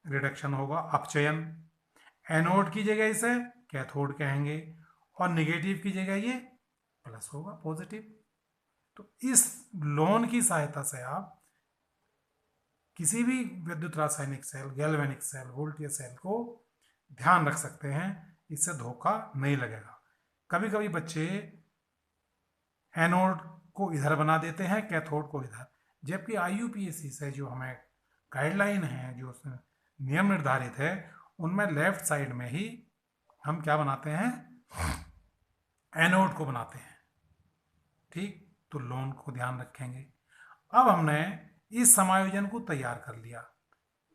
A: रिडक्शन होगा, अपचयन। एनोड की जगह इसे कैथोड कहेंगे, और नेगेटिव की जगह ये प्लस होगा, पॉजिटिव। तो इस लोन की सहायता से आप किसी भी विद्युत रासायनिक cell, galvanic cell, voltage cell को ध्यान रख सकते हैं, इससे धोखा नहीं लगेगा। कभी कभी बच्चे एनोड को इधर बना देते हैं, कैथोड को इधर, जबकि IUPAC से जो हमें गाइडलाइन है, जो नियम निर्धारित है, उनमें लेफ्ट साइड में ही हम क्या बनाते हैं, एनोड को बनाते हैं। ठीक, तो लोन को ध्यान रखेंगे। अब हमने इस समायोजन को तैयार कर लिया,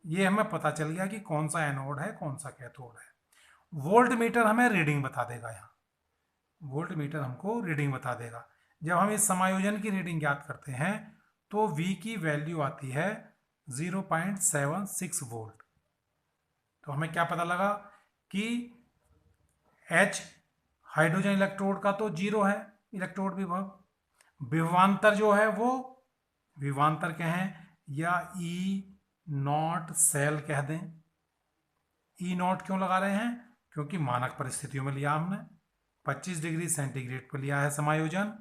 A: ये हमें पता चल गया कि कौन सा एनोड है, कौन सा कैथोड है। वोल्ट मीटर हमें रीडिंग बता देगा, यहाँ वोल्ट मीटर हमको रीडिंग बता देगा। जब हम इस समायोजन की रीडिंग ज्ञात करते हैं तो V की वैल्यू आती है 0.76 वोल्ट। तो हमें क्या पता लगा कि H हाइड्रोजन इलेक्ट्रोड का तो 0 है इलेक्ट्रोड विभव, विभवांतर जो है वो विभवांतर कहें या E0 सेल कह दें। E0 क्यों लगा रहे हैं, क्योंकि मानक परिस्थितियों में लिया हमने, 25 डिग्री सेंटीग्रेड पर लिया है समायोजन,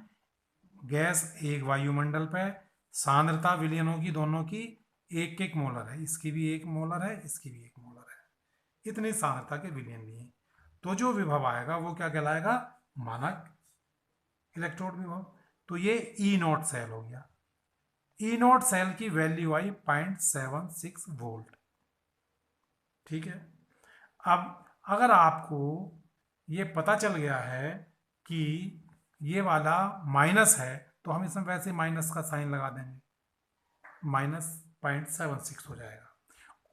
A: गैस एक वायुमंडल पे, सांद्रता विलयनों की दोनों की 1-1 मोलर है, इसकी भी 1 मोलर है, इसकी भी 1 मोलर है, इतनी सांद्रता के विलयन लिए, तो जो विभव आएगा वो क्या कहलाएगा, मानक इलेक्ट्रोड विभव। तो ये E0 सेल हो गया। E0 सेल की वैल्यू आई 0.76 वोल्ट। ठीक है, अब अगर आपको ये पता चल गया है कि ये वाला माइनस है, तो हम इसमें वैसे माइनस का साइन लगा देंगे, -0.76 हो जाएगा।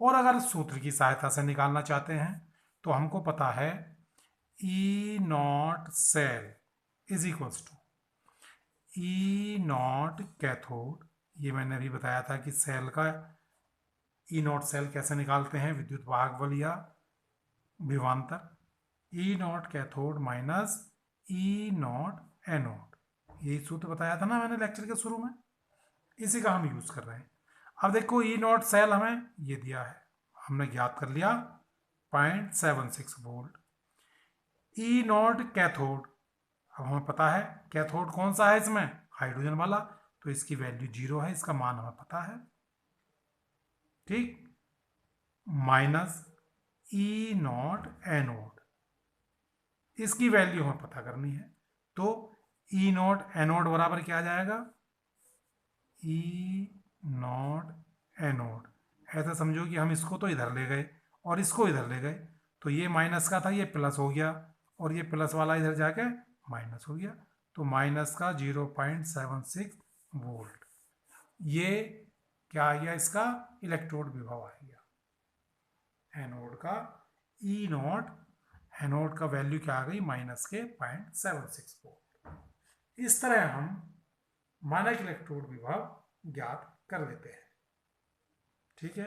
A: और अगर सूत्र की सहायता से निकालना चाहते हैं तो हमको पता है E0 cell is equals to E0 cathode. ये मैंने अभी बताया था कि सेल का E0 सेल कैसे निकालते हैं, विद्युत वाहक बल या विभवांतर। E0 cathode minus E0 anode, यही सूत्र बताया था ना मैंने लेक्चर के शुरू में, इसी का हम यूज कर रहे हैं। अब देखो E0 सेल हमें ये दिया है, हमने ज्ञात कर लिया 0.76 वोल्ट। E0 कैथोड, अब हमें पता है कैथोड कौन सा है इसमें, हाइड्रोजन वाला, तो इसकी वैल्यू 0 है, इसका मान हमें पता है। ठीक, माइनस E0 एनोड, इसकी वैल्यू हमें पता करनी है, तो E0 एनोड बराबर क्या आ जाएगा, E0 एनोड। ऐसा समझो कि हम इसको तो इधर ले गए और इसको इधर ले गए, तो ये माइनस का था, ये प्लस हो गया, और ये प्लस वाला इधर जाके माइनस हो गया, तो माइनस का 0.76 वोल्ट। ये क्या आ गया, इसका इलेक्ट्रोड विभव आ गया एनोड का। E0 एनोड का वैल्यू क्या आ गई, माइनस के 0.76 वोल्ट। इस तरह हम मानक इलेक्ट्रोड विभव ज्ञात कर लेते हैं। ठीक है,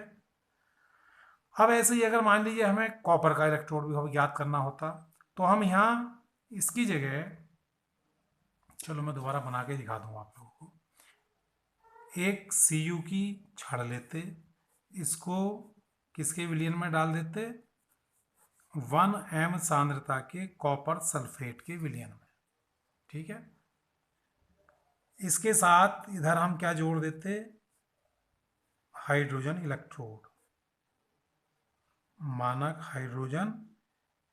A: अब ऐसे ही अगर मान लीजिए हमें कॉपर का इलेक्ट्रोड विभव ज्ञात करना होता, तो हम यहाँ इसकी जगह, चलो मैं दोबारा बना के दिखा दूंगा आप लोगों को, एक Cu की छड़ लेते, इसको किसके विलयन में डाल देते, 1m सांद्रता के कॉपर सल्फेट के विलयन में। ठीक है, इसके साथ इधर हम क्या जोड़ देते, हाइड्रोजन इलेक्ट्रोड, मानक हाइड्रोजन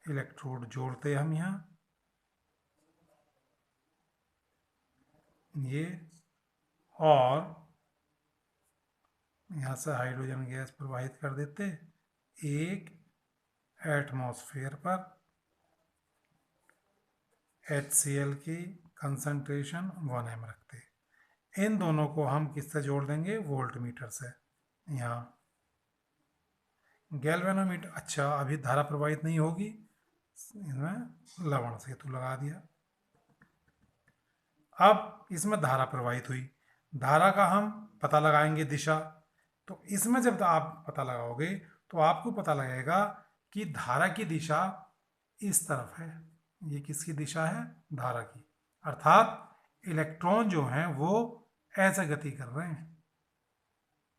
A: इलेक्ट्रोड जोड़ते हम यहाँ, ये, और यहाँ से हाइड्रोजन गैस प्रवाहित कर देते एक एटमॉस्फेयर पर, HCl की कंसंट्रेशन 1m रखते। इन दोनों को हम किससे जोड़ देंगे, वोल्ट मीटर से। यहाँ गैल्वेनोमीटर, अच्छा अभी धारा प्रवाहित नहीं होगी, इसमें लवण सेतु लगा दिया। अब इसमें धारा प्रवाहित हुई, धारा का हम पता लगाएंगे दिशा, तो इसमें जब आप पता लगाओगे तो आपको पता लगेगा कि धारा की दिशा इस तरफ है, ये किसकी दिशा है, धारा की, अर्थात इलेक्ट्रॉन जो हैं वो ऐसे गति कर रहे हैं।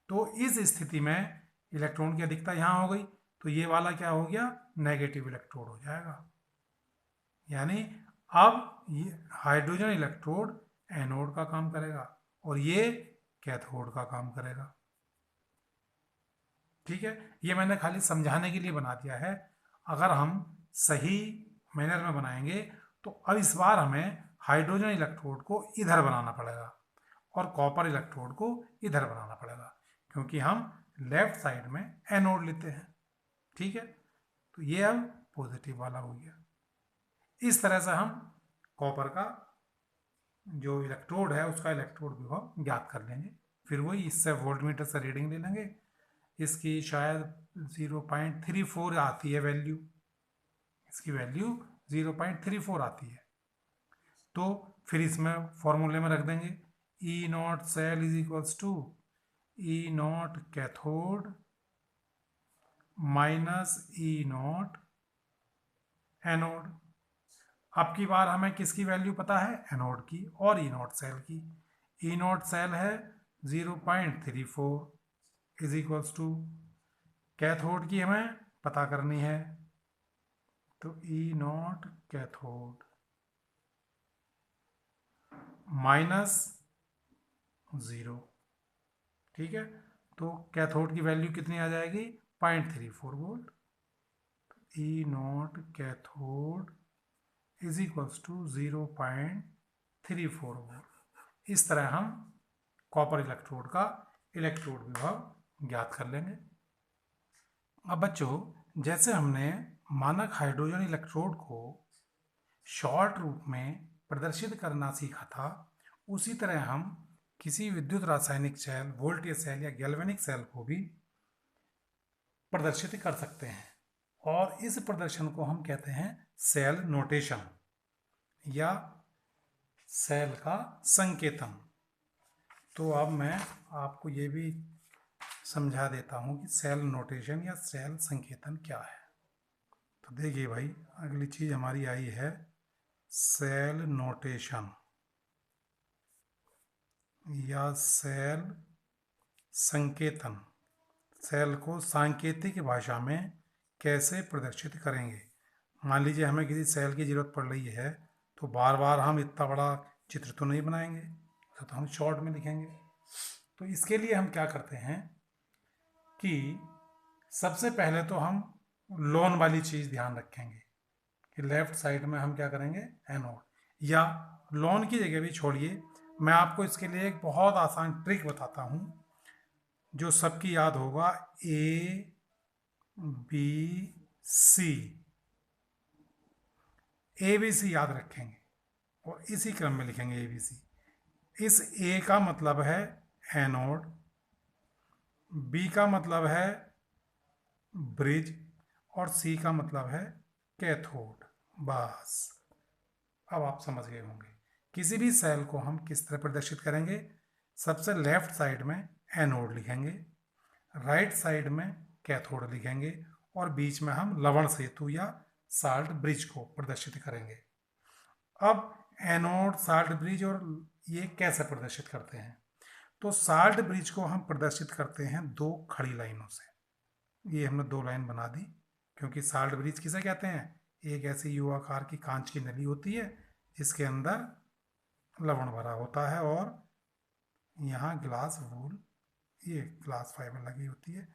A: तो इस स्थिति में इलेक्ट्रॉन की अधिकता यहाँ हो गई, तो ये वाला क्या हो गया, नेगेटिव इलेक्ट्रोड हो जाएगा, यानी अब ये हाइड्रोजन इलेक्ट्रोड एनोड का काम करेगा और ये कैथोड का काम करेगा। ठीक है, ये मैंने खाली समझाने के लिए बना दिया है। अगर हम सही मैनर में बनाएंगे तो अब इस बार हमें हाइड्रोजन इलेक्ट्रोड को इधर बनाना पड़ेगा और कॉपर इलेक्ट्रोड को इधर बनाना पड़ेगा, क्योंकि हम लेफ्ट साइड में एनोड लेते हैं। ठीक है, तो ये अब पॉजिटिव वाला हो गया। इस तरह से हम कॉपर का जो इलेक्ट्रोड है उसका इलेक्ट्रोड विभव ज्ञात कर लेंगे। फिर वही इससे वोल्टमीटर से रीडिंग ले लेंगे। इसकी शायद 0.34 आती है वैल्यू, इसकी वैल्यू 0.34 आती है। तो फिर इसमें फॉर्मूले में रख देंगे E naught cell is equals to E naught cathode minus E naught anode. अब की बार हमें किसकी वैल्यू पता है, एनोड की और ई नॉट सेल की। ई नॉट सेल है 0.34 इज इक्वल्स टू, कैथोड की हमें पता करनी है तो ई नॉट कैथोड माइनस 0। ठीक है, तो कैथोड की वैल्यू कितनी आ जाएगी, 0.34 volt. E naught cathode is equals to 0.34 volt. इस तरह हम कॉपर इलेक्ट्रोड का इलेक्ट्रोड विभव ज्ञात कर लेंगे। अब बच्चों, जैसे हमने मानक हाइड्रोजन इलेक्ट्रोड को शॉर्ट रूप में प्रदर्शित करना सीखा था, उसी तरह हम किसी विद्युत रासायनिक सेल, वोल्टेज सेल या गैल्वेनिक सेल को भी प्रदर्शित कर सकते हैं, और इस प्रदर्शन को हम कहते हैं सेल नोटेशन या सेल का संकेतन। तो अब मैं आपको ये भी समझा देता हूँ कि सेल नोटेशन या सेल संकेतन क्या है। तो देखिए भाई, अगली चीज हमारी आई है सेल नोटेशन या सेल संकेतन। सेल को सांकेतिक भाषा में कैसे प्रदर्शित करेंगे। मान लीजिए हमें किसी सेल की जरूरत पड़ रही है, तो बार बार हम इतना बड़ा चित्र तो नहीं बनाएंगे, तो हम शॉर्ट में लिखेंगे। तो इसके लिए हम क्या करते हैं कि सबसे पहले तो हम लोन वाली चीज़ ध्यान रखेंगे कि लेफ्ट साइड में हम क्या करेंगे, एनोड। या लोन की जगह भी छोड़िए, मैं आपको इसके लिए एक बहुत आसान ट्रिक बताता हूँ जो सबकी याद होगा। A B C, A B C याद रखेंगे और इसी क्रम में लिखेंगे ए बी सी। इस ए का मतलब है एनोड, बी का मतलब है ब्रिज और सी का मतलब है कैथोड। बस अब आप समझ गए होंगे किसी भी सेल को हम किस तरह प्रदर्शित करेंगे। सबसे लेफ्ट साइड में एनोड लिखेंगे, राइट साइड में कैथोड लिखेंगे और बीच में हम लवण सेतु या साल्ट ब्रिज को प्रदर्शित करेंगे। अब एनोड, साल्ट ब्रिज और ये कैसे प्रदर्शित करते हैं, तो साल्ट ब्रिज को हम प्रदर्शित करते हैं दो खड़ी लाइनों से। ये हमने दो लाइन बना दी, क्योंकि साल्ट ब्रिज किसे कहते हैं, एक ऐसी यू आकार की कांच की नली होती है जिसके अंदर लवण भरा होता है और यहाँ ग्लास वूल, ये ग्लास फाइबर लगी होती है,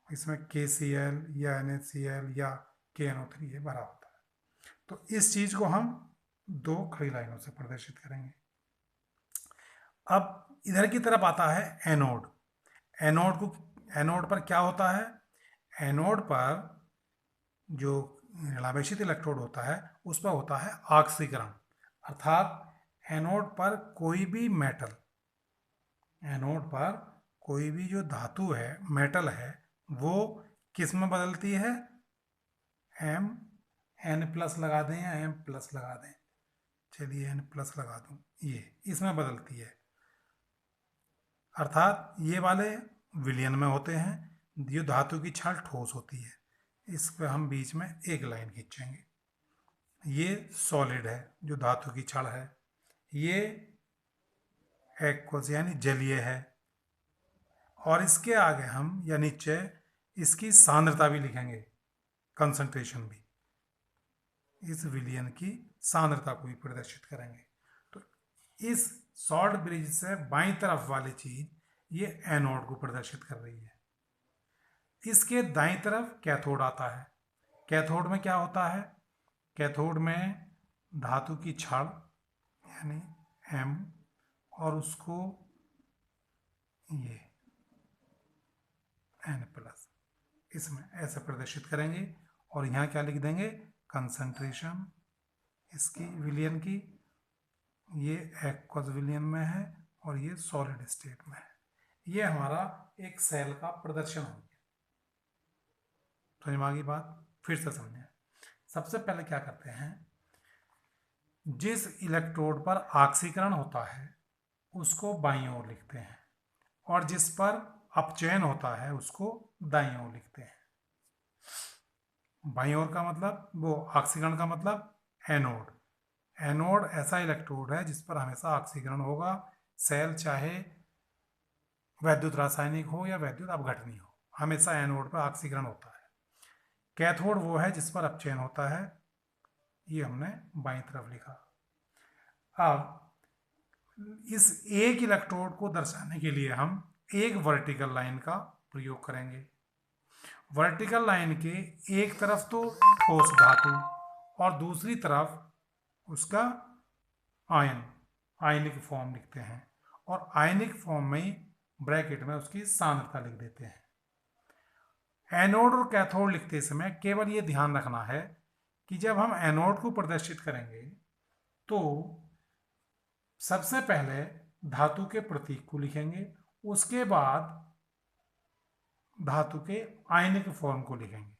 A: इसमें KCl या NaCl या KNO3 ये भरा होता है। तो इस चीज को हम दो खड़ी लाइनों से प्रदर्शित करेंगे। अब इधर की तरफ आता है एनोड। एनोड पर क्या होता है, एनोड पर जो ऋणावेशित इलेक्ट्रोड होता है उस पर होता है ऑक्सीकरण, अर्थात एनोड पर कोई भी मेटल, एनोड पर कोई भी जो धातु है, मेटल है, वो किस में बदलती है, N+ लगा दें या M+ लगा दें, चलिए N+ लगा दूं, ये इसमें बदलती है। अर्थात ये वाले विलयन में होते हैं, जो धातु की छाल ठोस होती है, इस पर हम बीच में एक लाइन खींचेंगे। ये सॉलिड है जो धातु की छड़ है, ये एक्वस यानी जलीय है, और इसके आगे हम या नीचे इसकी सांद्रता भी लिखेंगे, कंसंट्रेशन भी, इस विलयन की सांद्रता को भी प्रदर्शित करेंगे। तो इस शॉर्ट ब्रिज से बाईं तरफ वाली चीज ये एनोड को प्रदर्शित कर रही है। इसके दाईं तरफ कैथोड आता है। कैथोड में क्या होता है? कैथोड में धातु की छड़ यानी M और उसको ये N+ इसमें ऐसे प्रदर्शित करेंगे और यहाँ क्या लिख देंगे? कंसंट्रेशन इसकी विलियन की, ये एक्वस विलियन में है और ये सॉलिड स्टेट में है। ये हमारा एक सेल का प्रदर्शन हो गया। समझ में आ गई बात? फिर से समझें। सबसे पहले क्या करते हैं, जिस इलेक्ट्रोड पर ऑक्सीकरण होता है उसको बाईं ओर लिखते हैं और जिस पर अपचयन होता है उसको दाईं ओर लिखते हैं। बाईं ओर का मतलब वो ऑक्सीकरण का मतलब एनोड। एनोड ऐसा इलेक्ट्रोड है जिस पर हमेशा ऑक्सीकरण होगा, सेल चाहे वैद्युत रासायनिक हो या वैद्युत अपघटनी हो, हमेशा एनोड पर ऑक्सीकरण होता है। कैथोड वो है जिस पर अपचयन होता है, ये हमने बाईं तरफ लिखा। अब इस एक इलेक्ट्रोड को दर्शाने के लिए हम एक वर्टिकल लाइन का प्रयोग करेंगे। वर्टिकल लाइन के एक तरफ तो ठोस धातु और दूसरी तरफ उसका आयनिक फॉर्म लिखते हैं और आयनिक फॉर्म में ब्रैकेट में उसकी सांद्रता लिख देते हैं। एनोड और कैथोड लिखते समय केवल ये ध्यान रखना है कि जब हम एनोड को प्रदर्शित करेंगे तो सबसे पहले धातु के प्रतीक को लिखेंगे, उसके बाद धातु के आयनिक फॉर्म को लिखेंगे,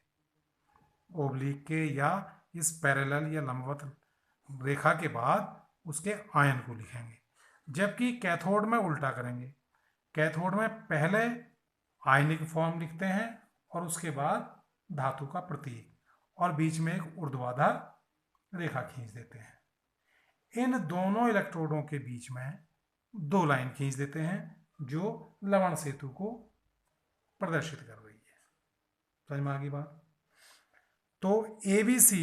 A: ओब्लिक के या इस पैरेलल या लंबवत रेखा के बाद उसके आयन को लिखेंगे। जबकि कैथोड में उल्टा करेंगे, कैथोड में पहले आयनिक फॉर्म लिखते हैं और उसके बाद धातु का प्रतीक और बीच में एक ऊर्ध्वाधर रेखा खींच देते हैं। इन दोनों इलेक्ट्रोडों के बीच में दो लाइन खींच देते हैं जो लवण सेतु को प्रदर्शित कर रही है। समझ में आ गई बात? तो ABC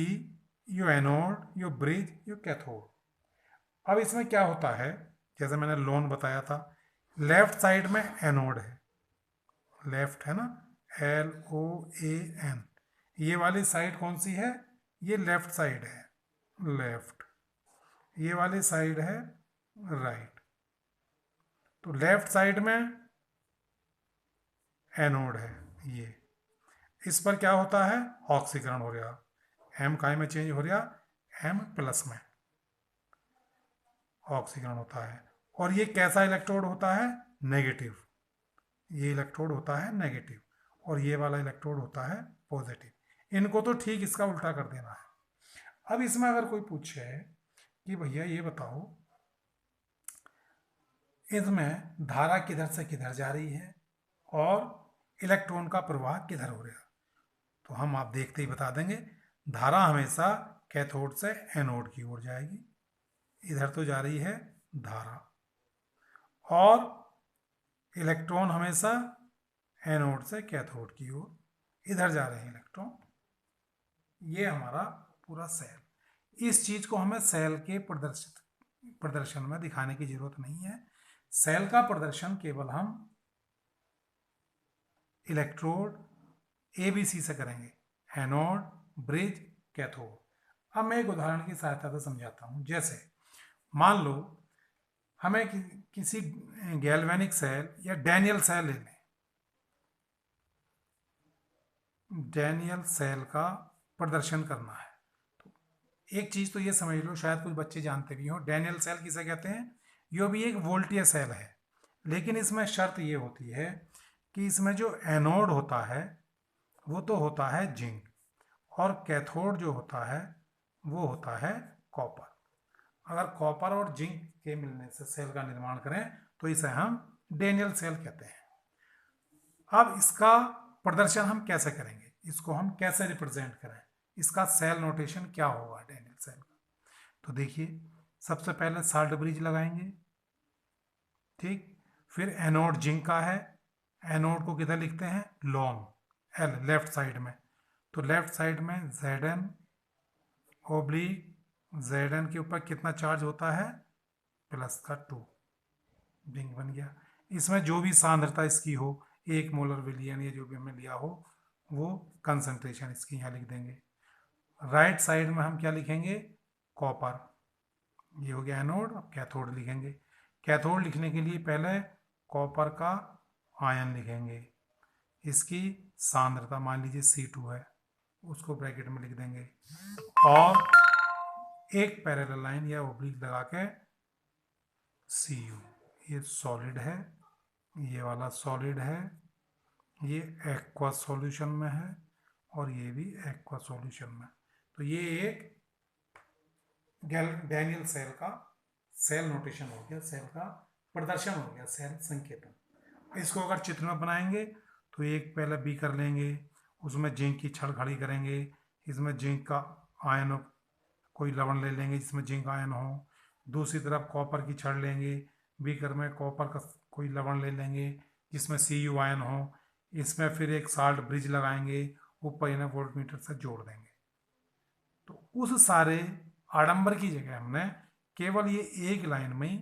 A: यो एनोड, यो ब्रिज, यो कैथोड। अब इसमें क्या होता है, जैसे मैंने लोन बताया था, लेफ्ट साइड में एनोड है, लेफ्ट है ना, LOAN। ये वाली साइड कौन सी है? ये लेफ्ट साइड है, लेफ्ट। ये वाली साइड है राइट। तो लेफ्ट साइड में एनोड है ये, इस पर क्या होता है? ऑक्सीकरण हो रहा, M काय में चेंज हो रहा, M+ में ऑक्सीकरण होता है। और ये कैसा इलेक्ट्रोड होता है? नेगेटिव। ये इलेक्ट्रोड होता है नेगेटिव और ये वाला इलेक्ट्रोड होता है पॉजिटिव। इनको तो ठीक इसका उल्टा कर देना है। अब इसमें अगर कोई पूछे कि भैया ये बताओ इसमें धारा किधर से किधर जा रही है और इलेक्ट्रॉन का प्रवाह किधर हो रहा, तो हम आप देखते ही बता देंगे। धारा हमेशा कैथोड से एनोड की ओर जाएगी, इधर तो जा रही है धारा, और इलेक्ट्रॉन हमेशा एनोड से कैथोड की ओर इधर जा रहे हैं इलेक्ट्रॉन। ये हमारा पूरा सेल। इस चीज को हमें सेल के प्रदर्शन में दिखाने की जरूरत नहीं है। सेल का प्रदर्शन केवल हम इलेक्ट्रोड ABC से करेंगे, एनोड, ब्रिज, कैथोड। अब मैं एक उदाहरण की सहायता से समझाता हूं। जैसे मान लो हमें किसी गैल्वेनिक सेल या डैनियल सेल ले लें, डैनियल सेल का प्रदर्शन करना है। तो एक चीज तो ये समझ लो, शायद कुछ बच्चे जानते भी हो, डैनियल सेल किसे कहते हैं? यो भी एक वोल्टीय सेल है, लेकिन इसमें शर्त ये होती है कि इसमें जो एनोड होता है वो तो होता है जिंक और कैथोड जो होता है वो होता है कॉपर। अगर कॉपर और जिंक के मिलने से सेल का निर्माण करें तो इसे हम डैनियल सेल कहते हैं। अब इसका प्रदर्शन हम कैसे करेंगे, इसको हम कैसे रिप्रेजेंट करें, इसका सेल नोटेशन क्या होगा डैनियल सेल का? तो देखिए, सबसे पहले साल्ट ब्रिज लगाएंगे, ठीक। फिर एनोड जिंक का है, एनोड को किधर लिखते हैं? लॉन्ग, L, लेफ्ट साइड में। तो लेफ्ट साइड में Zn ओब्लिक Zn के ऊपर कितना चार्ज होता है? +2, जिंक बन गया। इसमें जो भी सांद्रता इसकी हो, 1 मोलर विलियन या जो भी हमने लिया हो, वो कंसंट्रेशन इसकी यहाँ लिख देंगे। राइट साइड में हम क्या लिखेंगे, कॉपर, ये हो गया एनोड। अब कैथोड लिखेंगे। कैथोड लिखने के लिए पहले कॉपर का आयन लिखेंगे, इसकी सांद्रता मान लीजिए C2 है, उसको ब्रैकेट में लिख देंगे और एक पैरेलल लाइन या ओब्लिक लगा के Cu, ये सॉलिड है, ये वाला सॉलिड है, ये एक्वा सॉल्यूशन में है और ये भी एक्वा सॉल्यूशन में। तो ये एक डैनियल सेल का सेल नोटेशन हो गया, सेल का प्रदर्शन हो गया, सेल संकेतन। इसको अगर चित्र में बनाएंगे तो एक पहले बी कर लेंगे, उसमें जिंक की छड़ खड़ी करेंगे, इसमें जिंक का आयन कोई लवण ले लेंगे जिसमें जिंक आयन हो, दूसरी तरफ कॉपर की छड़ लेंगे, बीकर में कॉपर का कोई लवण ले लेंगे जिसमें Cu आयन हो, इसमें फिर एक साल्ट ब्रिज लगाएंगे, ऊपर इन्हें वोल्टमीटर से जोड़ देंगे। तो उस सारे आडंबर की जगह हमने केवल ये एक लाइन में ही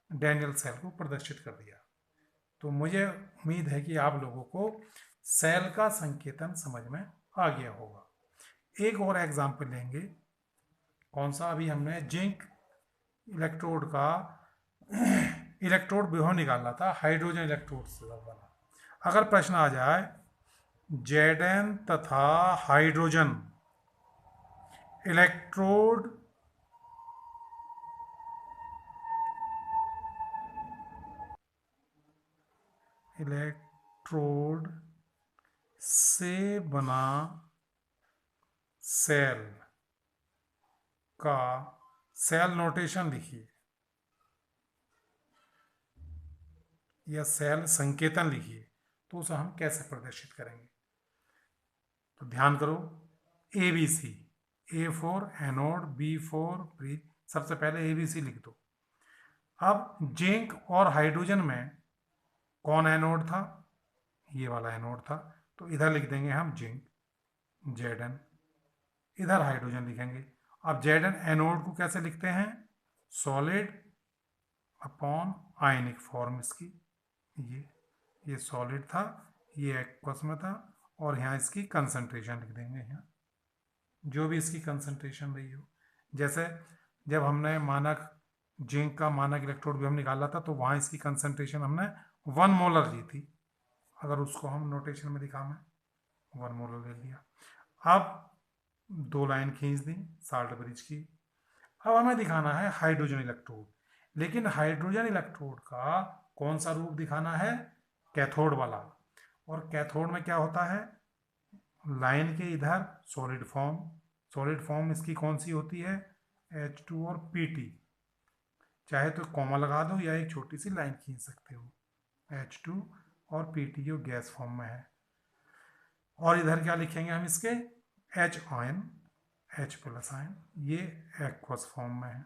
A: डैनियल सेल को प्रदर्शित कर दिया। तो मुझे उम्मीद है कि आप लोगों को सेल का संकेतन समझ में आ गया होगा। एक और एग्जाम्पल लेंगे, कौन सा, अभी हमने जिंक इलेक्ट्रोड का इलेक्ट्रोड विभव निकाला था हाइड्रोजन इलेक्ट्रोड से बना। अगर प्रश्न आ जाए Zn तथा हाइड्रोजन इलेक्ट्रोड से बना सेल का सेल नोटेशन लिखिए या सेल संकेतन लिखिए, तो उसे हम कैसे प्रदर्शित करेंगे। तो ध्यान करो, ABC, A for anode, B for bridge, सबसे पहले ABC लिख दो। अब जिंक और हाइड्रोजन में कौन एनोड था, ये वाला एनोड था, तो इधर लिख देंगे हम जिंक Zn, इधर हाइड्रोजन लिखेंगे। अब Zn एनोड को कैसे लिखते हैं, सॉलिड अपॉन आयनिक फॉर्म इसकी, ये सॉलिड था, ये एक्वस में था और यहाँ इसकी कंसंट्रेशन लिख देंगे, यहाँ जो भी इसकी कंसंट्रेशन रही हो। जैसे जब हमने मानक जिंक का मानक इलेक्ट्रोड भी हम निकाला था तो वहाँ इसकी कंसंट्रेशन हमने 1 मोलर ली थी, अगर उसको हम नोटेशन में दिखाएं 1 मोलर ले लिया। अब 2 लाइन खींच दी साल्ट ब्रिज की। अब हमें दिखाना है हाइड्रोजन इलेक्ट्रोड, लेकिन हाइड्रोजन इलेक्ट्रोड का कौन सा रूप दिखाना है, कैथोड वाला। और कैथोड में क्या होता है, लाइन के इधर सॉलिड फॉर्म इसकी कौन सी होती है, H2 और Pt, चाहे तो कॉमा लगा दो या एक छोटी सी लाइन खींच सकते हो, H2 और Pt जो गैस फॉर्म में है। और इधर क्या लिखेंगे हम इसके, H ion, H plus ion, ये एक्वस फॉर्म में है,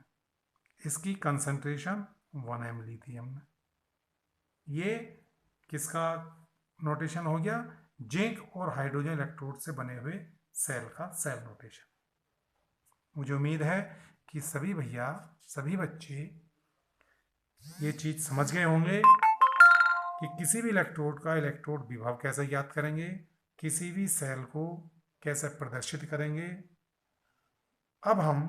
A: इसकी कंसंट्रेशन 1 m ली थी हमने। ये किसका नोटेशन हो गया, जिंक और हाइड्रोजन इलेक्ट्रोड से बने हुए सेल का सेल नोटेशन। मुझे उम्मीद है कि सभी भैया सभी बच्चे ये चीज़ समझ गए होंगे कि किसी भी इलेक्ट्रोड का इलेक्ट्रोड विभव कैसे ज्ञात करेंगे, किसी भी सेल को कैसे प्रदर्शित करेंगे। अब हम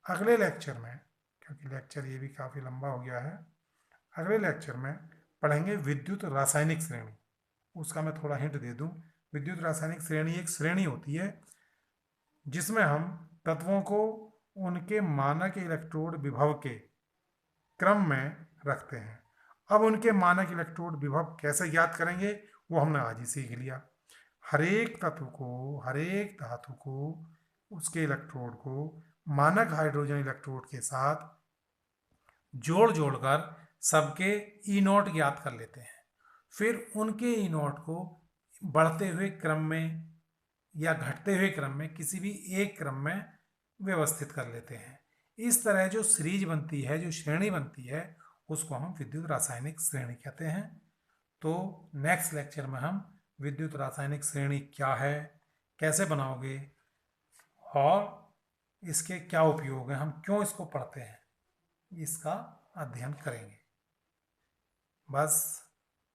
A: अगले लेक्चर में, क्योंकि लेक्चर ये भी काफ़ी लंबा हो गया है, अगले लेक्चर में पढ़ेंगे विद्युत रासायनिक श्रेणी। उसका मैं थोड़ा हिंट दे दूं, विद्युत रासायनिक श्रेणी एक श्रेणी होती है जिसमें हम तत्वों को उनके मानक इलेक्ट्रोड विभव के क्रम में रखते हैं। अब उनके मानक इलेक्ट्रोड विभव कैसे ज्ञात करेंगे वो हमने आज ही सीख लिया। हरेक तत्व को, हरेक धातु को, उसके इलेक्ट्रोड को मानक हाइड्रोजन इलेक्ट्रोड के साथ जोड़ जोड़कर सबके ई नॉट ज्ञात कर लेते हैं। फिर उनके ई नॉट को बढ़ते हुए क्रम में या घटते हुए क्रम में किसी भी एक क्रम में व्यवस्थित कर लेते हैं। इस तरह जो सीरीज बनती है, जो श्रेणी बनती है, उसको हम विद्युत रासायनिक श्रेणी कहते हैं। तो नेक्स्ट लेक्चर में हम विद्युत रासायनिक श्रेणी क्या है, कैसे बनाओगे और इसके क्या उपयोग हैं, हम क्यों इसको पढ़ते हैं, इसका अध्ययन करेंगे। बस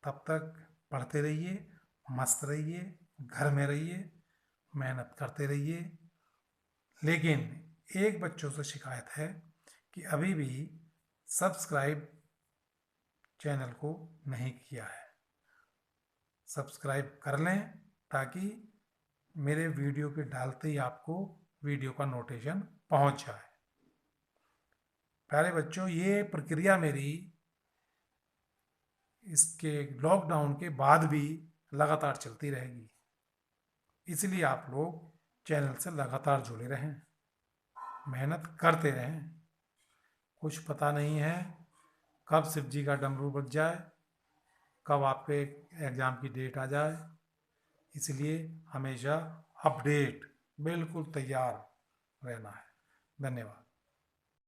A: तब तक पढ़ते रहिए, मस्त रहिए, घर में रहिए, मेहनत करते रहिए। लेकिन एक बच्चों से शिकायत है कि अभी भी सब्सक्राइब चैनल को नहीं किया है। सब्सक्राइब कर लें ताकि मेरे वीडियो के डालते ही आपको वीडियो का नोटिफिकेशन पहुंच जाए। प्यारे बच्चों, ये प्रक्रिया मेरी इसके लॉकडाउन के बाद भी लगातार चलती रहेगी, इसलिए आप लोग चैनल से लगातार जुड़े रहें, मेहनत करते रहें। कुछ पता नहीं है कब शिव जी का डमरू बज जाए, कब आपके एग्ज़ाम की डेट आ जाए, इसलिए हमेशा अपडेट बिल्कुल तैयार रहना है। धन्यवाद।